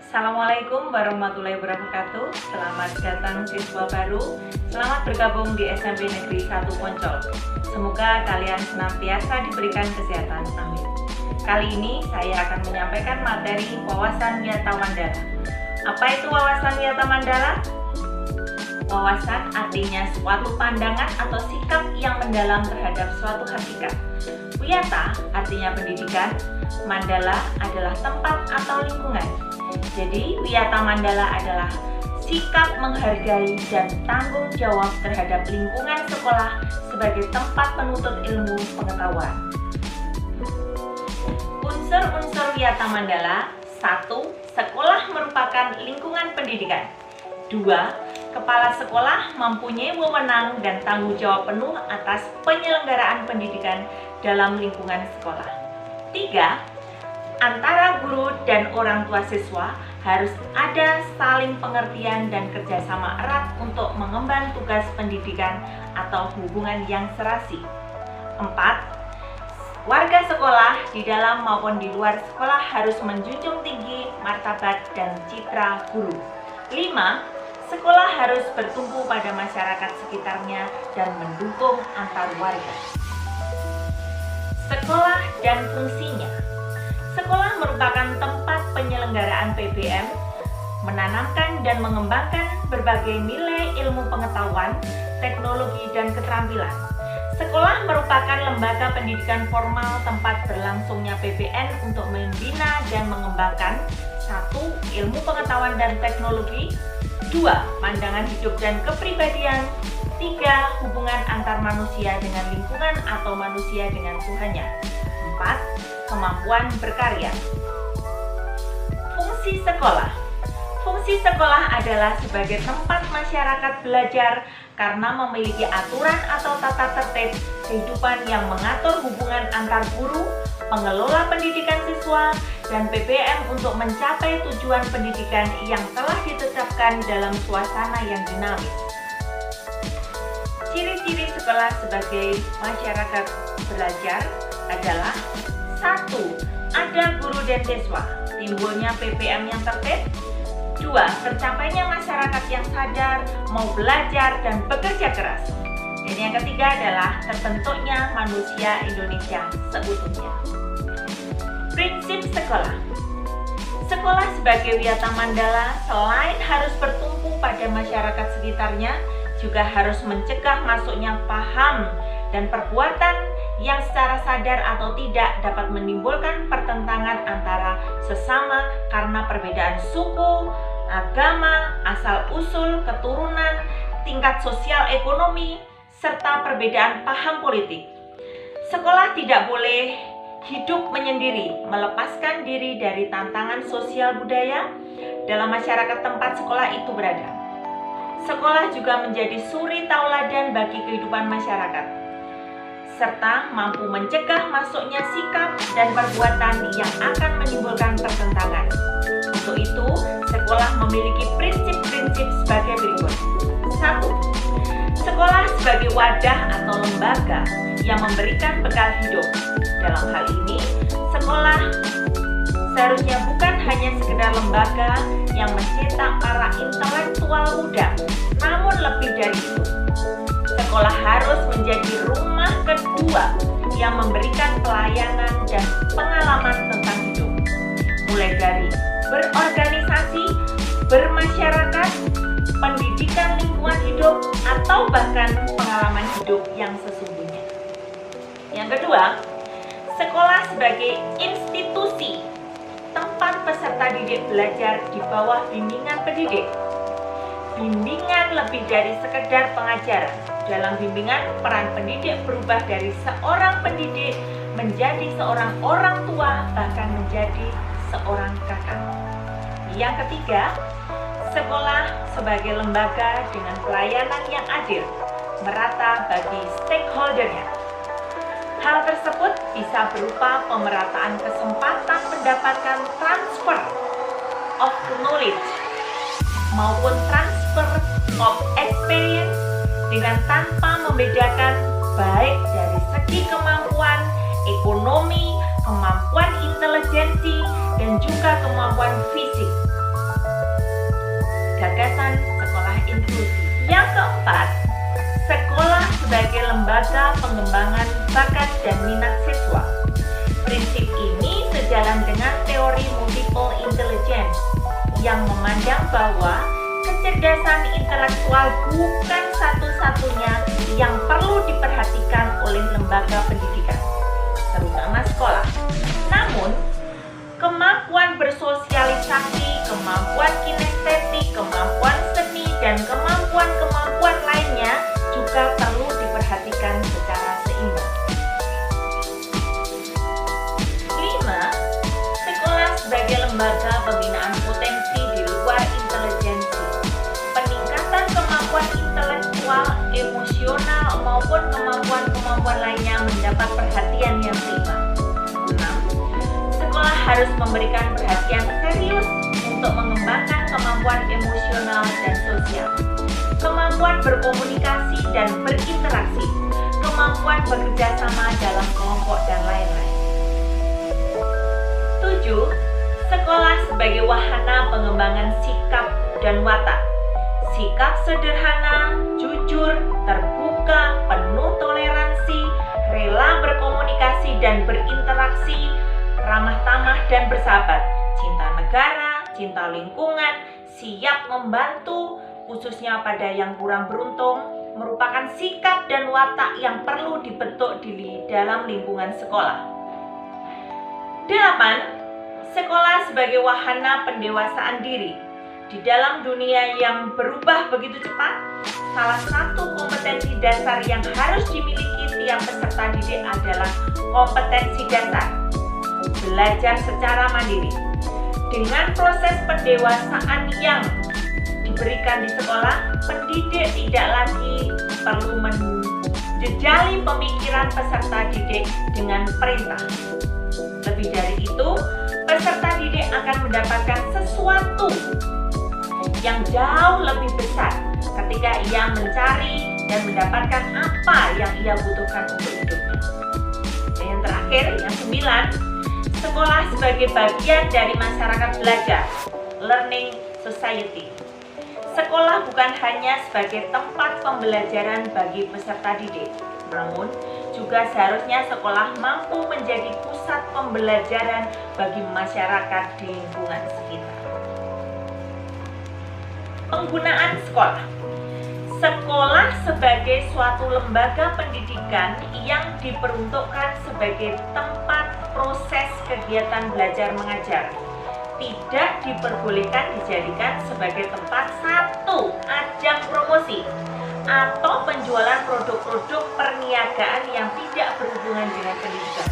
Assalamualaikum warahmatullahi wabarakatuh. Selamat datang siswa baru. Selamat bergabung di SMP Negeri 1 Poncol. Semoga kalian senantiasa diberikan kesehatan. Amin. Kali ini saya akan menyampaikan materi wawasan Wiyata Mandala. Apa itu wawasan Wiyata Mandala? Wawasan artinya suatu pandangan atau sikap yang mendalam terhadap suatu hakikat. Wiyata artinya pendidikan. Mandala adalah tempat atau lingkungan. Jadi, Wiyata Mandala adalah sikap menghargai dan tanggung jawab terhadap lingkungan sekolah sebagai tempat penuntut ilmu pengetahuan. Unsur-unsur Wiyata Mandala: 1. Sekolah merupakan lingkungan pendidikan. 2. Kepala sekolah mempunyai wewenang dan tanggung jawab penuh atas penyelenggaraan pendidikan dalam lingkungan sekolah. 3. Antara guru dan orang tua siswa harus ada saling pengertian dan kerjasama erat untuk mengemban tugas pendidikan atau hubungan yang serasi. 4. Warga sekolah di dalam maupun di luar sekolah harus menjunjung tinggi martabat dan citra guru. 5. Sekolah harus bertumpu pada masyarakat sekitarnya dan mendukung antar warga. Sekolah dan fungsinya. Sekolah merupakan tempat penyelenggaraan PBM, menanamkan dan mengembangkan berbagai nilai ilmu pengetahuan, teknologi, dan keterampilan. Sekolah merupakan lembaga pendidikan formal tempat berlangsungnya PBN untuk membina dan mengembangkan 1. Ilmu pengetahuan dan teknologi, 2. Pandangan hidup dan kepribadian, 3. Hubungan antar manusia dengan lingkungan atau manusia dengan Tuhannya, 4. Kemampuan berkarya. Fungsi sekolah. Fungsi sekolah adalah sebagai tempat masyarakat belajar karena memiliki aturan atau tata tertib kehidupan yang mengatur hubungan antar guru, pengelola pendidikan siswa, dan PBM untuk mencapai tujuan pendidikan yang telah ditetapkan dalam suasana yang dinamis. Ciri-ciri sekolah sebagai masyarakat belajar adalah: 1. Ada guru dan siswa, timbulnya PPM yang tertib. 2. Tercapainya masyarakat yang sadar, mau belajar dan bekerja keras. Dan yang ketiga adalah terbentuknya manusia Indonesia seutuhnya. Prinsip sekolah. Sekolah sebagai Wiyata Mandala selain harus bertumpu pada masyarakat sekitarnya, juga harus mencegah masuknya paham dan perbuatan yang secara sadar atau tidak dapat menimbulkan pertentangan antara sesama karena perbedaan suku, agama, asal-usul, keturunan, tingkat sosial ekonomi, serta perbedaan paham politik. Sekolah tidak boleh hidup menyendiri, melepaskan diri dari tantangan sosial budaya dalam masyarakat tempat sekolah itu berada. Sekolah juga menjadi suri tauladan bagi kehidupan masyarakat, serta mampu mencegah masuknya sikap dan perbuatan yang akan menimbulkan pertentangan. Untuk itu, sekolah memiliki prinsip-prinsip sebagai berikut. 1. Sekolah sebagai wadah atau lembaga yang memberikan bekal hidup. Dalam hal ini, sekolah seharusnya bukan hanya sekedar lembaga yang mencetak para intelektual muda, namun lebih dari itu. Sekolah harus menjadi rumah kedua yang memberikan pelayanan dan pengalaman tentang hidup, mulai dari berorganisasi, bermasyarakat, pendidikan lingkungan hidup, atau bahkan pengalaman hidup yang sesungguhnya. Yang kedua, sekolah sebagai institusi, tempat peserta didik belajar di bawah bimbingan pendidik. Bimbingan lebih dari sekedar pengajaran. Dalam bimbingan, peran pendidik berubah dari seorang pendidik menjadi seorang orang tua, bahkan menjadi seorang kakak. Yang ketiga, sekolah sebagai lembaga dengan pelayanan yang adil, merata bagi stakeholdernya. Hal tersebut bisa berupa pemerataan kesempatan mendapatkan transfer of knowledge maupun transfer of experience dengan tanpa membedakan baik dari segi kemampuan, ekonomi, kemampuan intelijensi, dan juga kemampuan fisik. Gagasan sekolah inklusi. Yang keempat, sekolah sebagai lembaga pengembangan bakat dan minat siswa. Prinsip ini sejalan dengan teori multiple intelligence yang memandang bahwa kecerdasan intelektual bukan satu-satunya yang perlu diperhatikan oleh lembaga pendidikan, terutama sekolah. Namun, kemampuan bersosialisasi, kemampuan kinestetik, kemampuan seni, dan kemampuan-kemampuan lainnya juga perlu diperhatikan secara seimbang. 5. Sekolah sebagai lembaga pembinaan potensi di luar intelijensi. Peningkatan kemampuan intelektual, emosional, maupun kemampuan-kemampuan lainnya mendapat perhatian yang seimbang. 6. Sekolah harus memberikan perhatian serius untuk mengembangkan kemampuan emosional dan sosial, kemampuan berkomunikasi dan berinteraksi, kemampuan bekerja sama dalam kelompok, dan lain-lain. 7. Sekolah sebagai wahana pengembangan sikap dan watak. Sikap sederhana, jujur, terbuka, penuh toleransi, rela berkomunikasi dan berinteraksi, ramah tamah dan bersahabat, cinta negara, cinta lingkungan, siap membantu, khususnya pada yang kurang beruntung, merupakan sikap dan watak yang perlu dibentuk di dalam lingkungan sekolah. 8. Sekolah sebagai wahana pendewasaan diri. Di dalam dunia yang berubah begitu cepat, salah satu kompetensi dasar yang harus dimiliki tiap peserta didik adalah kompetensi dasar, belajar secara mandiri. Dengan proses pendewasaan yang diberikan di sekolah, pendidik tidak lagi perlu menjejali pemikiran peserta didik dengan perintah. Lebih dari itu, peserta didik akan mendapatkan sesuatu yang jauh lebih besar ketika ia mencari dan mendapatkan apa yang ia butuhkan untuk hidupnya. Dan yang terakhir, yang 9, sekolah sebagai bagian dari masyarakat belajar, learning society. Sekolah bukan hanya sebagai tempat pembelajaran bagi peserta didik, namun juga seharusnya sekolah mampu menjadi pusat pembelajaran bagi masyarakat di lingkungan sekitar. Penggunaan sekolah. Sekolah sebagai suatu lembaga pendidikan yang diperuntukkan sebagai tempat proses kegiatan belajar mengajar, tidak diperbolehkan dijadikan sebagai tempat satu ajang promosi atau penjualan produk-produk perniagaan yang tidak berhubungan dengan pendidikan.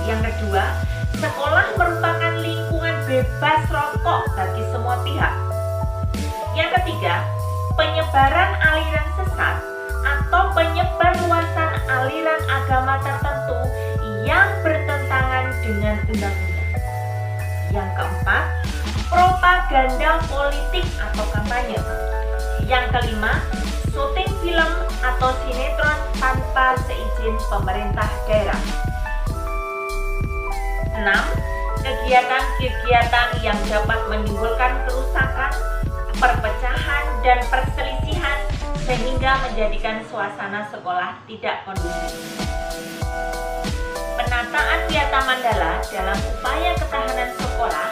Yang kedua, sekolah merupakan lingkungan bebas rokok bagi semua pihak. Yang ketiga, penyebaran aliran sesat atau penyebarluasan aliran agama tertentu yang bertentangan dengan undang-undang. Yang keempat, propaganda politik atau kampanye. Yang kelima, syuting film atau sinetron tanpa seizin pemerintah daerah. 6. Kegiatan-kegiatan yang dapat menimbulkan kerusakan, perpecahan, dan perselisihan sehingga menjadikan suasana sekolah tidak kondusif. Penataan Wiata Mandala dalam upaya ketahanan sekolah.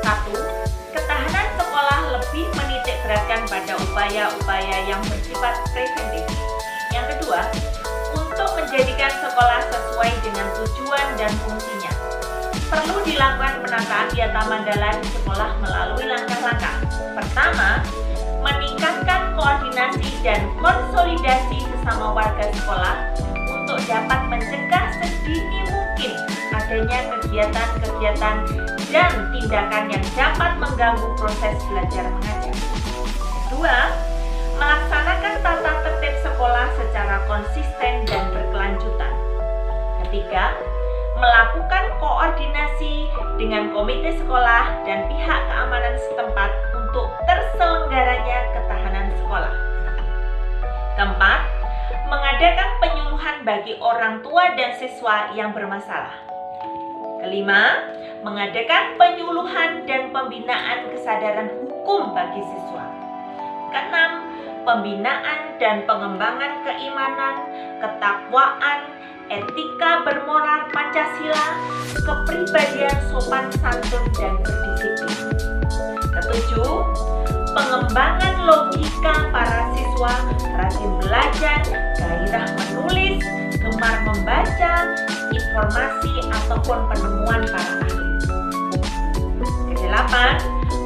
1. Ketahanan sekolah lebih menitik beratkan pada upaya-upaya yang bersifat preventif. Yang kedua, untuk menjadikan sekolah sesuai dengan tujuan dan fungsinya, perlu dilakukan penataan Wiata Mandala di sekolah melalui langkah-langkah. Pertama, meningkatkan koordinasi dan konsolidasi sesama warga sekolah untuk dapat mencegah sedini mungkin adanya kegiatan-kegiatan dan tindakan yang dapat mengganggu proses belajar mengajar. Kedua, melaksanakan tata tertib sekolah secara konsisten dan berkelanjutan. Ketiga, melakukan koordinasi dengan komite sekolah dan pihak keamanan setempat untuk terselenggaranya ketahanan sekolah. Keempat, mengadakan penyuluhan bagi orang tua dan siswa yang bermasalah. Kelima, mengadakan penyuluhan dan pembinaan kesadaran hukum bagi siswa. Keenam, pembinaan dan pengembangan keimanan, ketakwaan, etika bermoral Pancasila, kepribadian sopan santun dan berdisiplin. Ketujuh, pengembangan logika para siswa, rajin belajar, gairah menulis, gemar membaca informasi ataupun penemuan para ahli. Kedelapan,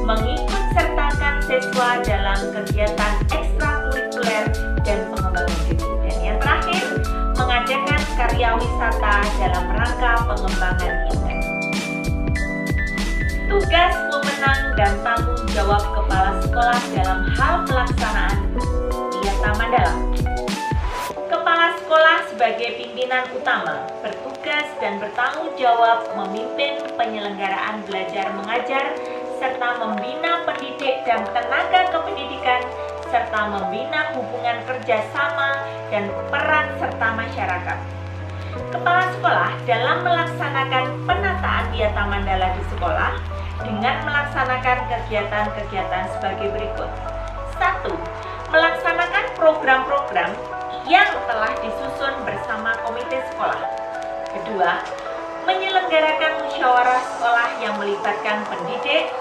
mengikut sertakan siswa dalam kegiatan ekstrakurikuler dan pengembangan diri. Dan yang terakhir, mengadakan karya wisata dalam rangka pengembangan indah. Tugas, wewenang, dan tanggung jawab kepala sekolah dalam hal pelaksanaan Wiyata Mandala. Kepala sekolah sebagai pimpinan utama bertugas dan bertanggung jawab memimpin penyelenggaraan belajar mengajar serta membina pendidik dan tenaga kependidikan serta membina hubungan kerjasama dan peran serta masyarakat. Kepala sekolah dalam melaksanakan penataan Wiyata Mandala di sekolah dengan melaksanakan kegiatan-kegiatan sebagai berikut. 1. Melaksanakan program-program yang telah disusun bersama komite sekolah. Kedua, menyelenggarakan musyawarah sekolah yang melibatkan pendidik,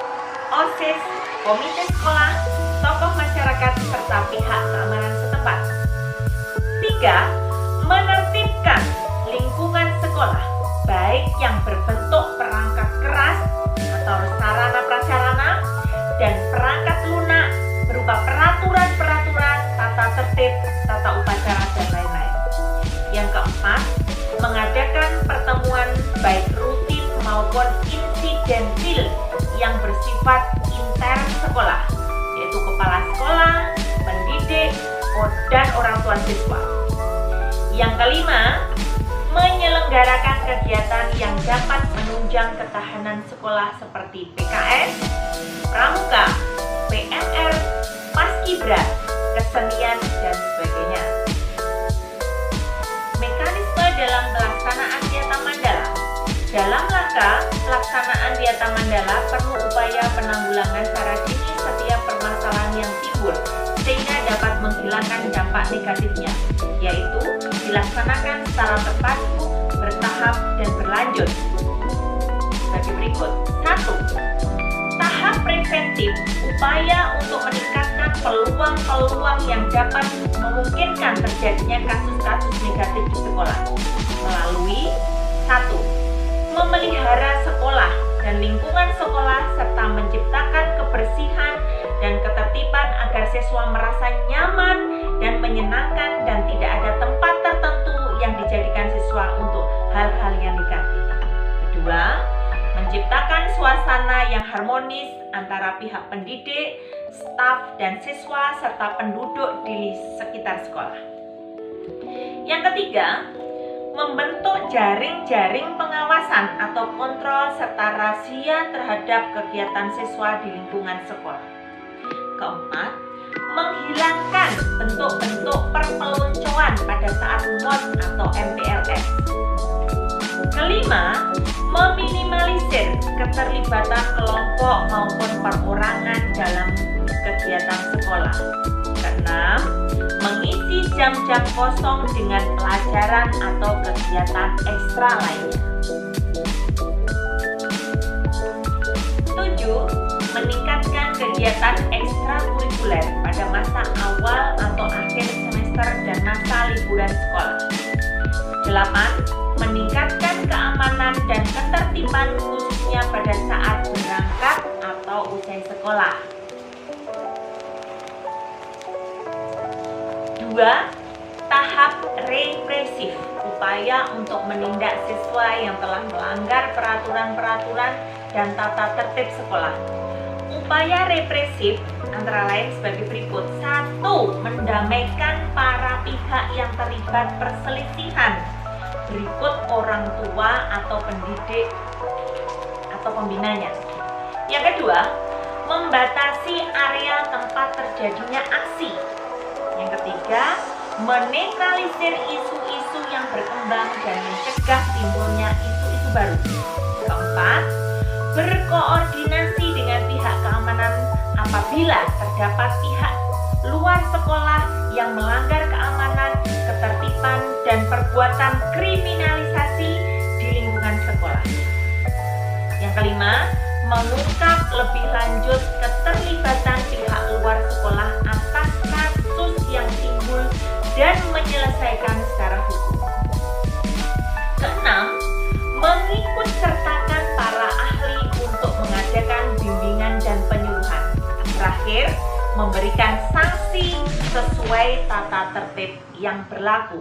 OSIS, komite sekolah, tokoh masyarakat, serta pihak keamanan setempat. 3. Menertibkan lingkungan sekolah, baik yang berbentuk perangkat keras atau sarana prasarana dan perangkat lunak berupa peraturan-peraturan, tata tertib, tata upacara, dan lain-lain. Yang keempat, mengadakan pertemuan baik rutin maupun insidentil yang bersifat inter sekolah, yaitu kepala sekolah, pendidik, dan orang tua siswa. Yang kelima, menyelenggarakan kegiatan yang dapat menunjang ketahanan sekolah seperti PKS, pramuka, PMR, paskibra, kesenian, dan sebagainya. Mekanisme dalam pelaksanaan Wiyata Mandala. Dalam rangka pelaksanaan Wiyata Mandala perlu upaya penanggulangan secara dini setiap permasalahan yang timbul sehingga dapat menghilangkan dampak negatifnya, yaitu dilaksanakan secara terpadu, bertahap, dan berlanjut. Sebagai berikut. 1. Tahap preventif, upaya untuk meningkatkan peluang-peluang yang dapat memungkinkan terjadinya kasus-kasus negatif di sekolah melalui 1. Memelihara sekolah dan lingkungan sekolah serta menciptakan kebersihan dan ketertiban agar siswa merasa nyaman dan menyenangkan dan tidak ada tempat tertentu yang dijadikan siswa untuk hal-hal yang negatif. Kedua, menciptakan suasana yang harmonis antara pihak pendidik, staf, dan siswa serta penduduk di sekitar sekolah. Yang ketiga, membentuk jaring-jaring pengawasan atau kontrol serta razia terhadap kegiatan siswa di lingkungan sekolah. Keempat, menghilangkan bentuk-bentuk perpeloncoan pada saat MOS atau MPLS. Kelima, meminimalisir keterlibatan kelompok maupun perorangan dalam kegiatan sekolah. Keenam, mengisi jam-jam kosong dengan pelajaran atau kegiatan ekstra lainnya. 7. Meningkatkan kegiatan ekstrakurikuler pada masa awal atau akhir semester dan masa liburan sekolah. 8. Meningkatkan keamanan dan ketertiban khususnya pada saat berangkat atau usai sekolah. 2. Tahap represif, upaya untuk menindak siswa yang telah melanggar peraturan-peraturan dan tata tertib sekolah. Upaya represif antara lain sebagai berikut. 1. Mendamaikan para pihak yang terlibat perselisihan, berikut orang tua atau pendidik atau pembinanya. Yang kedua, membatasi area tempat terjadinya aksi. Yang ketiga, menetralisir isu-isu yang berkembang dan mencegah timbulnya isu-isu baru. Keempat, berkoordinasi dengan pihak keamanan apabila terdapat pihak luar sekolah yang melanggar keamanan, ketertiban, dan perbuatan kriminalisasi di lingkungan sekolah. Yang kelima, mengungkap lebih lanjut keterlibatan pihak luar sekolah atas kasus yang timbul dan menyelesaikan secara hukum. Keenam, mengikut sertakan para ahli untuk mengadakan bimbingan dan penyuluhan. Terakhir, memberikan sanksi sesuai tata tertib yang berlaku.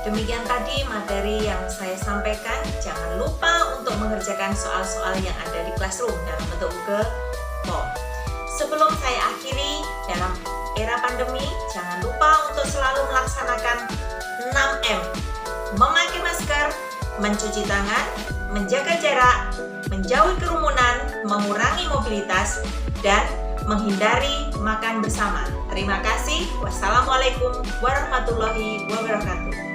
Demikian tadi materi yang saya sampaikan. Jangan lupa untuk mengerjakan soal-soal yang ada di Classroom dalam bentuk Google Form. Sebelum saya akhiri, dalam era pandemi, jangan lupa untuk selalu melaksanakan 6M. Memakai masker, mencuci tangan, menjaga jarak, menjauhi kerumunan, mengurangi mobilitas, dan menghindari makan bersama. Terima kasih. Wassalamualaikum warahmatullahi wabarakatuh.